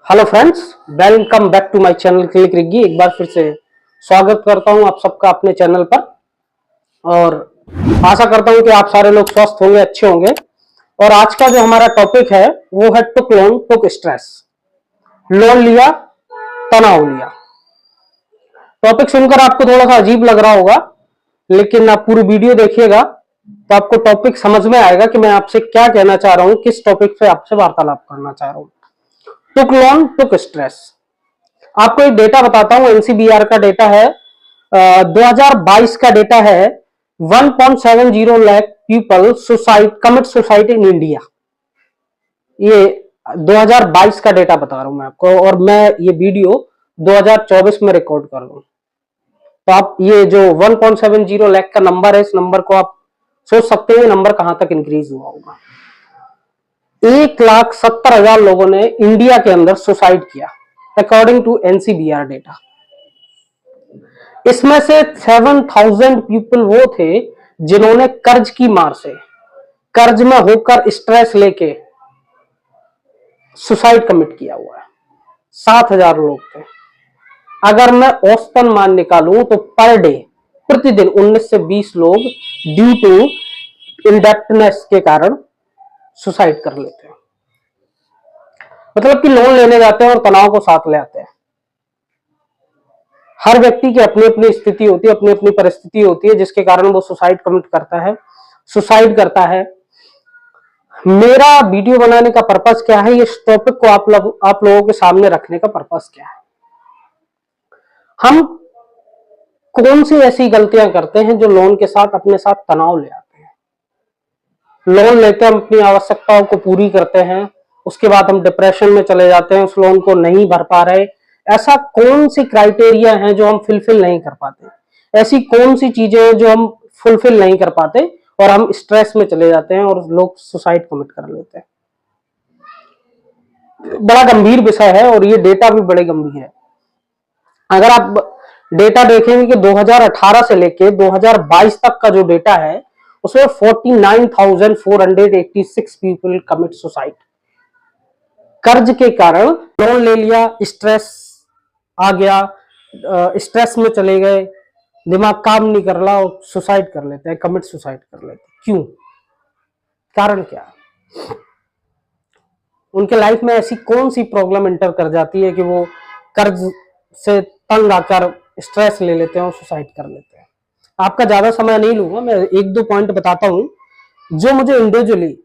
Hello friends, welcome back to my channel click रिग्गी। एक बार फिर से स्वागत करता हूं आप सबका अपने चैनल पर और आशा करता हूं कि आप सारे लोग स्वस्थ होंगे, अच्छे होंगे। और आज का जो हमारा टॉपिक है वो है टुक लोन टुक स्ट्रेस। लोन लिया, तनाव लिया। टॉपिक सुनकर आपको थोड़ा सा अजीब लग रहा होगा, लेकिन आप पूरी वीडियो देखिएगा तो आपको टॉपिक समझ में आएगा कि मैं आपसे क्या कहना चाह रहा हूं, किस टॉपिक पे आपसे वार्तालाप करना चाह रहा हूं। टुक लोन टुक स्ट्रेस। आपको एक डेटा बताता हूं, एनसीबीआर का डेटा है, 2022 का डेटा है। 1.70 lakh people commit suicide in India. ये 2022 का डेटा बता रहा हूं मैं आपको, और मैं ये वीडियो 2024 में रिकॉर्ड कर रहा हूं। तो आप ये जो 1.70 लाख का नंबर है, इस नंबर को आप सोच सकते हैं नंबर कहां तक इंक्रीज हुआ होगा। 1,70,000 लोगों ने इंडिया के अंदर सुसाइड किया अकॉर्डिंग टू एनसीबीआर डेटा। इसमें से 7,000 पीपल वो थे जिन्होंने कर्ज की मार से, कर्ज में होकर स्ट्रेस लेके सुसाइड कमिट किया हुआ है। 7,000 लोग थे। अगर मैं औसतन मान निकालूं तो पर डे, प्रतिदिन 19 से 20 लोग ड्यू टू इंडेप्टनेस के कारण सुसाइड कर लेते हैं। मतलब कि लोन लेने जाते हैं और तनाव को साथ ले आते हैं। हर व्यक्ति की अपनी अपनी स्थिति होती है, अपनी अपनी परिस्थिति होती है, जिसके कारण वो सुसाइड कमिट करता है, सुसाइड करता है। मेरा वीडियो बनाने का पर्पस क्या है, इस टॉपिक को आप लोगों के सामने रखने का पर्पस क्या है। हम कौन सी ऐसी गलतियां करते हैं जो लोन के साथ अपने साथ तनाव ले आते हैं। लोन लेते हैं, हम अपनी आवश्यकताओं को पूरी करते हैं, उसके बाद हम डिप्रेशन में चले जाते हैं, उस लोन को नहीं भर पा रहे। ऐसा कौन सी क्राइटेरिया है जो हम फुलफिल नहीं कर पाते, ऐसी कौन सी चीजें हैं जो हम फुलफिल नहीं कर पाते और हम स्ट्रेस में चले जाते हैं और लोग सुसाइड कमिट कर लेते हैं। बड़ा गंभीर विषय है और ये डेटा भी बड़े गंभीर है। अगर आप डेटा देखेंगे कि 2018 से लेके 2022 तक का जो डेटा है, उसमें 49,486 पीपल कमिट सुसाइड। कर्ज के कारण लोन ले लिया, स्ट्रेस आ गया, स्ट्रेस में चले गए, दिमाग काम नहीं कर रहा और सुसाइड कर लेते हैं, कमिट सुसाइड कर लेते हैं। क्यों? कारण क्या? उनके लाइफ में ऐसी कौन सी प्रॉब्लम एंटर कर जाती है कि वो कर्ज से तंग आकर स्ट्रेस ले लेते हैं और सुसाइड कर लेते हैं। आपका ज्यादा समय नहीं लूंगा, मैं एक दो पॉइंट बताता हूं जो मुझे इंडिविजुअली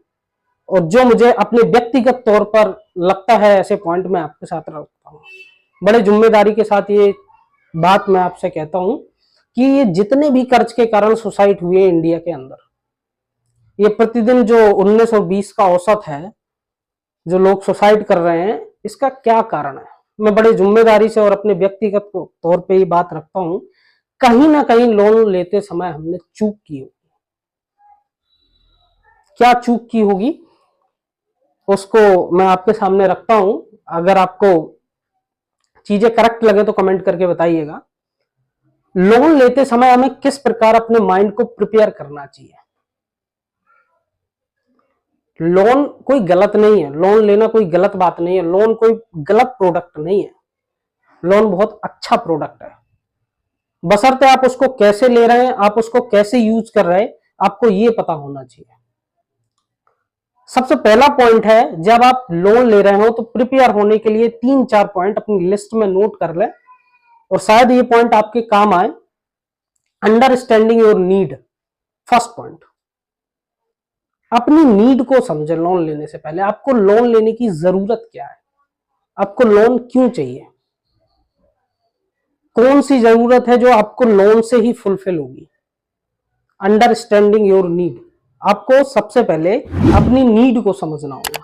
और जो मुझे अपने व्यक्तिगत तौर पर लगता है, ऐसे पॉइंट मैं आपके साथ रखता हूँ। बड़े जिम्मेदारी के साथ ये बात मैं आपसे कहता हूं कि ये जितने भी कर्ज के कारण सुसाइड हुए इंडिया के अंदर, ये प्रतिदिन जो 19 और 20 का औसत है जो लोग सुसाइड कर रहे हैं, इसका क्या कारण है। मैं बड़े जिम्मेदारी से और अपने व्यक्तिगत तौर पे ये बात रखता हूं, कहीं ना कहीं लोन लेते समय हमने चूक की होगी। क्या चूक की होगी उसको मैं आपके सामने रखता हूं। अगर आपको चीजें करेक्ट लगे तो कमेंट करके बताइएगा। लोन लेते समय हमें किस प्रकार अपने माइंड को प्रिपेयर करना चाहिए। लोन कोई गलत नहीं है, लोन लेना कोई गलत बात नहीं है, लोन कोई गलत प्रोडक्ट नहीं है, लोन बहुत अच्छा प्रोडक्ट है। बशर्ते आप उसको कैसे ले रहे हैं, आप उसको कैसे यूज कर रहे हैं, आपको ये पता होना चाहिए। सबसे पहला पॉइंट है, जब आप लोन ले रहे हो तो प्रिपेयर होने के लिए 3-4 पॉइंट अपनी लिस्ट में नोट कर लें और शायद ये पॉइंट आपके काम आए। Understanding your need, first point. अपनी नीड को समझे। लोन लेने से पहले आपको लोन लेने की जरूरत क्या है, आपको लोन क्यों चाहिए, कौन सी जरूरत है जो आपको लोन से ही फुलफिल होगी। अंडरस्टैंडिंग योर नीड, आपको सबसे पहले अपनी नीड को समझना होगा।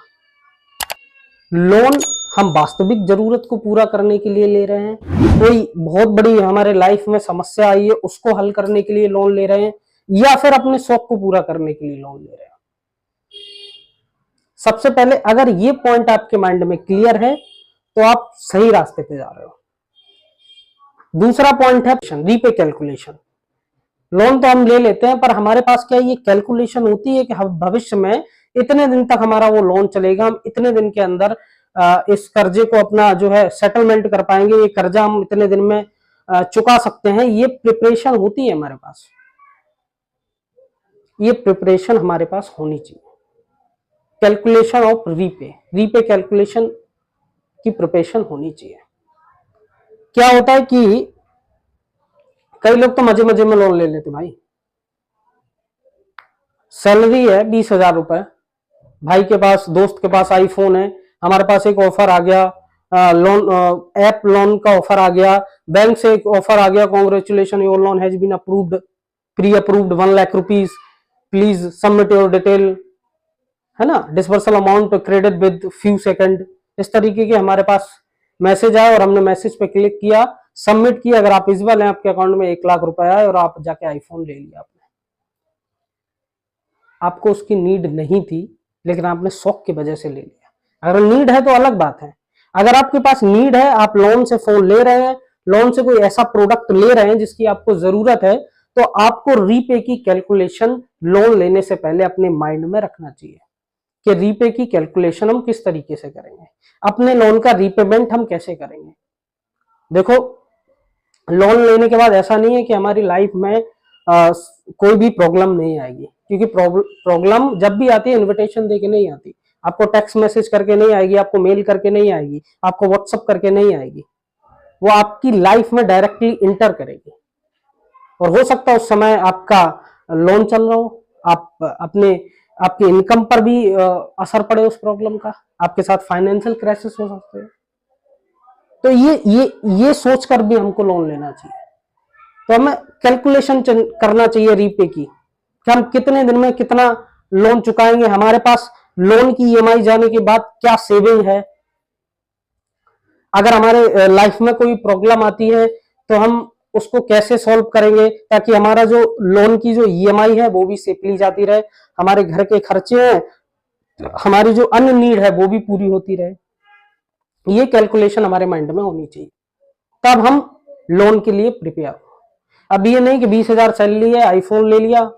लोन हम वास्तविक जरूरत को पूरा करने के लिए ले रहे हैं, कोई बहुत बड़ी हमारे लाइफ में समस्या आई है उसको हल करने के लिए लोन ले रहे हैं, या फिर अपने शौक को पूरा करने के लिए लोन ले रहे हैं। सबसे पहले अगर ये पॉइंट आपके माइंड में क्लियर है तो आप सही रास्ते पे जा रहे हो। दूसरा पॉइंट है रीपे कैलकुलेशन। लोन तो हम ले लेते हैं, पर हमारे पास क्या ये कैलकुलेशन होती है कि हम भविष्य में इतने दिन तक हमारा वो लोन चलेगा, हम इतने दिन के अंदर इस कर्जे को अपना जो है सेटलमेंट कर पाएंगे, ये कर्जा हम इतने दिन में चुका सकते हैं। ये प्रिपरेशन होती है हमारे पास, ये प्रिपरेशन हमारे पास होनी चाहिए। कैलकुलेशन ऑफ रीपे कैलकुलेशन की प्रिपरेशन होनी चाहिए। क्या होता है कि कई लोग तो मजे मजे में लोन ले लेते भाई। सैलरी है 20,000 रुपए, भाई के पास, दोस्त के पास आईफोन है, हमारे पास एक ऑफर आ गया, लोन ऐप लोन का ऑफर आ गया, बैंक से एक ऑफर आ गया, congratulation your loan has been approved, pre approved 1 lakh rupees, please submit your detail, है ना, disbursal amount credit with few second. इस तरीके के हमारे पास मैसेज आया और हमने मैसेज पे क्लिक किया, सबमिट किया, अगर आप इजबल हैं, आपके अकाउंट में 1 लाख रुपए आए और आप जाके आईफोन ले लिया आपने। आपको उसकी नीड नहीं थी, लेकिन आपने शौक की वजह से ले लिया। अगर नीड है तो अलग बात है। अगर आपके पास नीड है, आप लोन से फोन ले रहे हैं, लोन से कोई ऐसा प्रोडक्ट ले रहे हैं जिसकी आपको जरूरत है, तो आपको रीपे की कैलकुलेशन लोन लेने से पहले अपने माइंड में रखना चाहिए कि रीपे की कैलकुलेशन हम किस तरीके से करेंगे, अपने लोन का रीपेमेंट हम कैसे करेंगे। देखो, लोन लेने के बाद ऐसा नहीं है कि हमारी लाइफ में कोई भी प्रॉब्लम नहीं आएगी, क्योंकि प्रॉब्लम जब भी आती है इनविटेशन देके नहीं आती, आपको टेक्स्ट मैसेज करके नहीं आएगी, आपको मेल करके नहीं आएगी, आपको व्हाट्सएप करके नहीं आएगी, वो आपकी लाइफ में डायरेक्टली इंटर करेगी। और हो सकता है उस समय आपका लोन चल रहा हो, आपकी इनकम पर भी असर पड़े उस प्रॉब्लम का, आपके साथ फाइनेंशियल क्राइसिस हो सकते हैं। तो ये सोचकर भी हमको लोन लेना चाहिए। तो हमें कैलकुलेशन करना चाहिए रीपे की, कि हम कितने दिन में कितना लोन चुकाएंगे, हमारे पास लोन की ईएमआई जाने के बाद क्या सेविंग है। अगर हमारे लाइफ में कोई प्रॉब्लम आती है तो हम उसको कैसे सॉल्व करेंगे, ताकि हमारा जो लोन की जो ईएमआई है वो भी सेफली जाती रहे, हमारे घर के खर्चे हैं, हमारी जो अन्य नीड है वो भी पूरी होती रहे। ये कैलकुलेशन हमारे माइंड में होनी चाहिए, तब हम लोन के लिए प्रिपेयर हो। अब ये नहीं कि 20,000 सैलरी है, आईफोन ले लिया,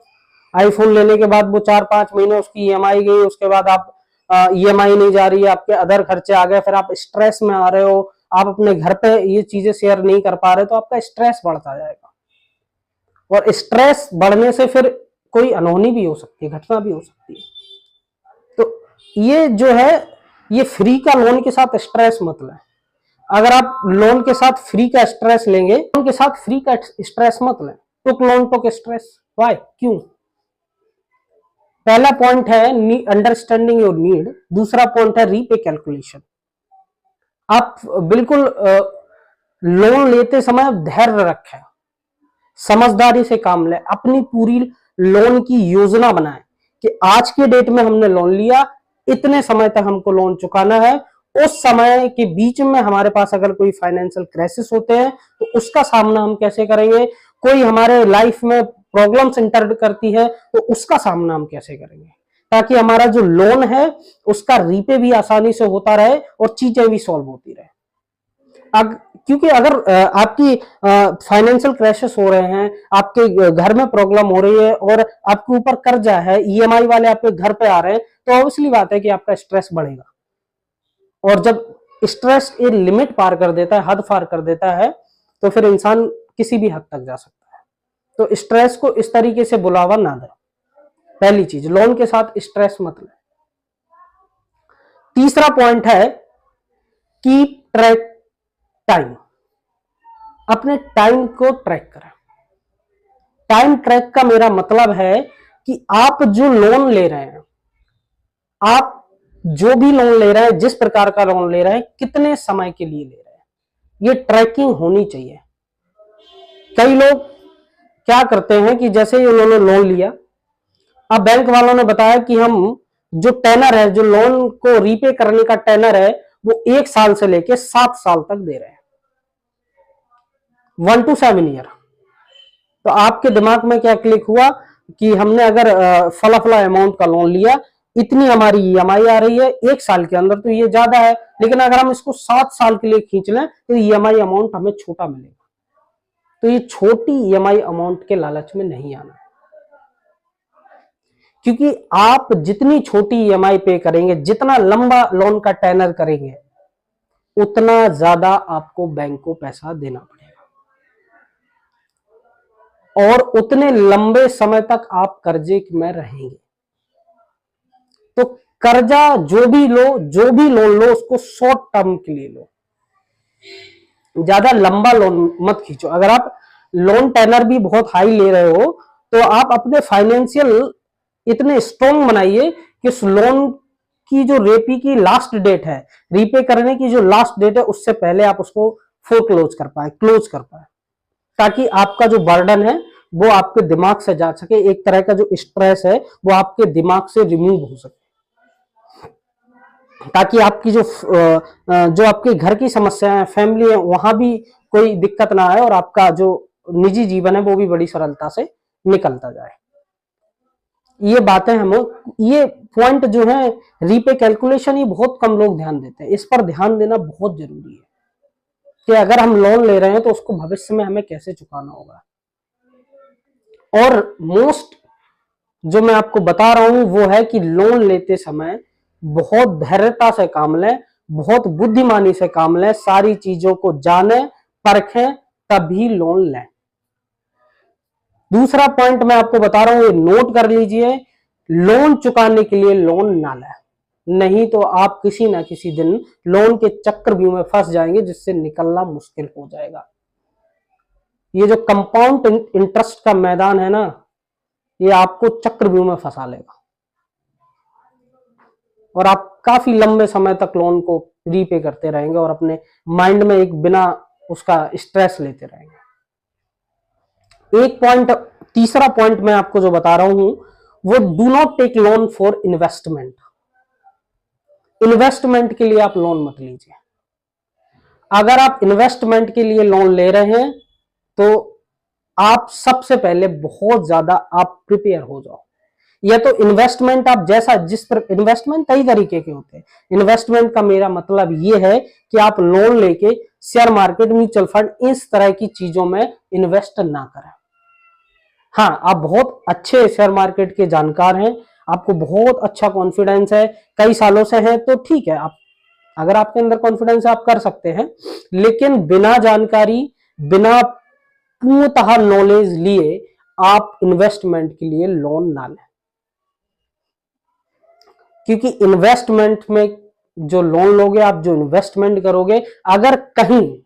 आईफोन लेने के बाद वो 4-5 महीने उसकी ईएमआई गई, उसके बाद आप ईएमआई नहीं जा रही है, आपके अदर खर्चे आ गए, फिर आप स्ट्रेस में आ रहे हो, आप अपने घर पे ये चीजें शेयर नहीं कर पा रहे, तो आपका स्ट्रेस बढ़ता जाएगा। और स्ट्रेस बढ़ने से फिर कोई अनहोनी भी हो सकती है, घटना भी हो सकती है। तो ये जो है, ये फ्री का लोन के साथ स्ट्रेस मत लें। अगर आप लोन के साथ फ्री का स्ट्रेस लेंगे, लोन के साथ फ्री का स्ट्रेस मत लें। टुक लोन टुक स्ट्रेस, वाई, क्यों? पहला पॉइंट है अंडरस्टैंडिंग योर नीड, दूसरा पॉइंट है रीपे कैलकुलेशन। आप बिल्कुल लोन लेते समय धैर्य रखें, समझदारी से काम लें, अपनी पूरी लोन की योजना बनाएं कि आज के डेट में हमने लोन लिया, इतने समय तक हमको लोन चुकाना है, उस समय के बीच में हमारे पास अगर कोई फाइनेंशियल क्राइसिस होते हैं तो उसका सामना हम कैसे करेंगे, कोई हमारे लाइफ में प्रॉब्लम्स इंटर करती है तो उसका सामना हम कैसे करेंगे, ताकि हमारा जो लोन है उसका रीपे भी आसानी से होता रहे और चीजें भी सॉल्व होती रहे। क्योंकि अगर आपकी फाइनेंशियल क्राइसिस हो रहे हैं, आपके घर में प्रॉब्लम हो रही है और आपके ऊपर कर्जा है, ईएमआई वाले आपके घर पे आ रहे हैं, तो ऑब्वियसली बात है कि आपका स्ट्रेस बढ़ेगा। और जब स्ट्रेस एक लिमिट पार कर देता है, हद पार कर देता है, तो फिर इंसान किसी भी हद तक जा सकता है। तो स्ट्रेस को इस तरीके से बुलावा ना दें। पहली चीज, लोन के साथ स्ट्रेस मत लें। तीसरा पॉइंट है कीप ट्रैक टाइम, अपने टाइम को ट्रैक करें। टाइम ट्रैक का मेरा मतलब है कि आप जो लोन ले रहे हैं, आप जो भी लोन ले रहे हैं, जिस प्रकार का लोन ले रहे हैं, कितने समय के लिए ले रहे हैं, ये ट्रैकिंग होनी चाहिए। कई लोग क्या करते हैं कि जैसे ही उन्होंने लोन लिया, अब बैंक वालों ने बताया कि हम जो टेनर है, जो लोन को रीपे करने का टेनर है, वो 1 साल से लेके 7 साल तक दे रहे हैं, 1 to 7 ईयर। तो आपके दिमाग में क्या क्लिक हुआ कि हमने अगर फला अमाउंट का लोन लिया, इतनी हमारी ईएमआई आ रही है 1 साल के अंदर, तो ये ज्यादा है, लेकिन अगर हम इसको 7 साल के लिए खींच लें तो ईएमआई अमाउंट हमें छोटा मिलेगा। तो ये छोटी ईएमआई अमाउंट के लालच में नहीं आना है, क्योंकि आप जितनी छोटी ईएमआई पे करेंगे, जितना लंबा लोन का टेनर करेंगे, उतना ज्यादा आपको बैंक को पैसा देना पड़ेगा और उतने लंबे समय तक आप कर्जे में रहेंगे। तो कर्जा जो भी लोन लो उसको शॉर्ट टर्म के लिए लो, ज्यादा लंबा लोन मत खींचो। अगर आप लोन टेनर भी बहुत हाई ले रहे हो तो आप अपने फाइनेंशियल इतने स्ट्रॉन्ग बनाइए कि उस लोन की जो रेपी की लास्ट डेट है, रीपे करने की जो लास्ट डेट है, उससे पहले आप उसको क्लोज कर पाए, ताकि आपका जो बर्डन है वो आपके दिमाग से जा सके, एक तरह का जो स्ट्रेस है वो आपके दिमाग से रिमूव हो सके, ताकि आपकी जो आपके घर की समस्याएं हैं, फैमिली है, वहां भी कोई दिक्कत ना आए और आपका जो निजी जीवन है वो भी बड़ी सरलता से निकलता जाए। ये बातें ये पॉइंट जो है रीपे कैलकुलेशन, ये बहुत कम लोग ध्यान देते हैं। इस पर ध्यान देना बहुत जरूरी है कि अगर हम लोन ले रहे हैं तो उसको भविष्य में हमें कैसे चुकाना होगा। और मोस्ट जो मैं आपको बता रहा हूं वो है कि लोन लेते समय बहुत धैर्यता से काम लें, बहुत बुद्धिमानी से काम लें, सारी चीजों को जाने परखें तभी लोन लें। दूसरा पॉइंट मैं आपको बता रहा हूं, ये नोट कर लीजिए, लोन चुकाने के लिए लोन ना लें, नहीं तो आप किसी ना किसी दिन लोन के चक्रव्यूह में फंस जाएंगे जिससे निकलना मुश्किल हो जाएगा। ये जो कंपाउंड इंटरेस्ट का मैदान है ना, ये आपको चक्रव्यूह में फंसा लेगा और आप काफी लंबे समय तक लोन को रीपे करते रहेंगे और अपने माइंड में एक बिना उसका स्ट्रेस लेते रहेंगे। एक पॉइंट, तीसरा पॉइंट मैं आपको जो बता रहा हूं वो do not take loan for investment. Investment के लिए आप लोन मत लीजिए। अगर आप इन्वेस्टमेंट के लिए लोन ले रहे हैं तो आप सबसे पहले बहुत ज्यादा आप प्रिपेयर हो जाओ। या तो इन्वेस्टमेंट आप इन्वेस्टमेंट कई तरीके के होते हैं। इन्वेस्टमेंट का मेरा मतलब ये है कि आप लोन लेके शेयर मार्केट, म्यूचुअल फंड, इस तरह की चीजों में इन्वेस्ट ना करें। हाँ, आप बहुत अच्छे शेयर मार्केट के जानकार हैं, आपको बहुत अच्छा कॉन्फिडेंस है, कई सालों से है, तो ठीक है, आप अगर आपके अंदर कॉन्फिडेंस है आप कर सकते हैं, लेकिन बिना जानकारी, बिना पूर्णतः नॉलेज लिए आप इन्वेस्टमेंट के लिए लोन ना लें। क्योंकि इन्वेस्टमेंट में जो लोन लोगे आप, जो इन्वेस्टमेंट करोगे, अगर कहीं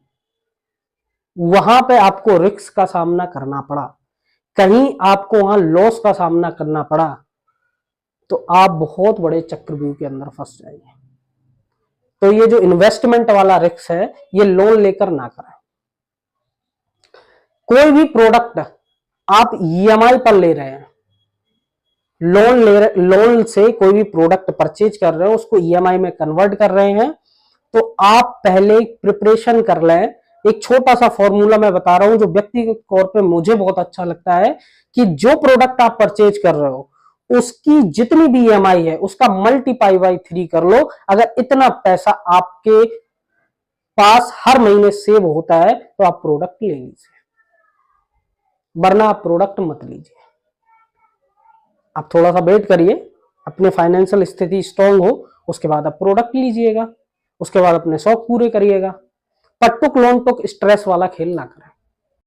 वहां पे आपको रिस्क का सामना करना पड़ा, कहीं आपको वहां लॉस का सामना करना पड़ा, तो आप बहुत बड़े चक्रव्यूह के अंदर फंस जाएंगे। तो ये जो इन्वेस्टमेंट वाला रिस्क है ये लोन लेकर ना करें। कोई भी प्रोडक्ट आप ईएमआई पर ले रहे हैं, लोन से कोई भी प्रोडक्ट परचेज कर रहे हो, उसको ईएमआई में कन्वर्ट कर रहे हैं, तो आप पहले प्रिपरेशन कर लें। एक छोटा सा फॉर्मूला मैं बता रहा हूं जो व्यक्तिगत तौर पे मुझे बहुत अच्छा लगता है कि जो प्रोडक्ट आप परचेज कर रहे हो उसकी जितनी भी ईएमआई है उसका मल्टीप्लाई बाई 3 कर लो। अगर इतना पैसा आपके पास हर महीने सेव होता है तो आप प्रोडक्ट ले लीजिए, वरना आप प्रोडक्ट मत लीजिए। आप थोड़ा सा वेट करिए, अपने फाइनेंशियल स्थिति स्ट्रांग हो, उसके बाद आप प्रोडक्ट लीजिएगा, उसके बाद अपने शौक पूरे करिएगा। पर टुक लोन टुक स्ट्रेस वाला खेल ना करें।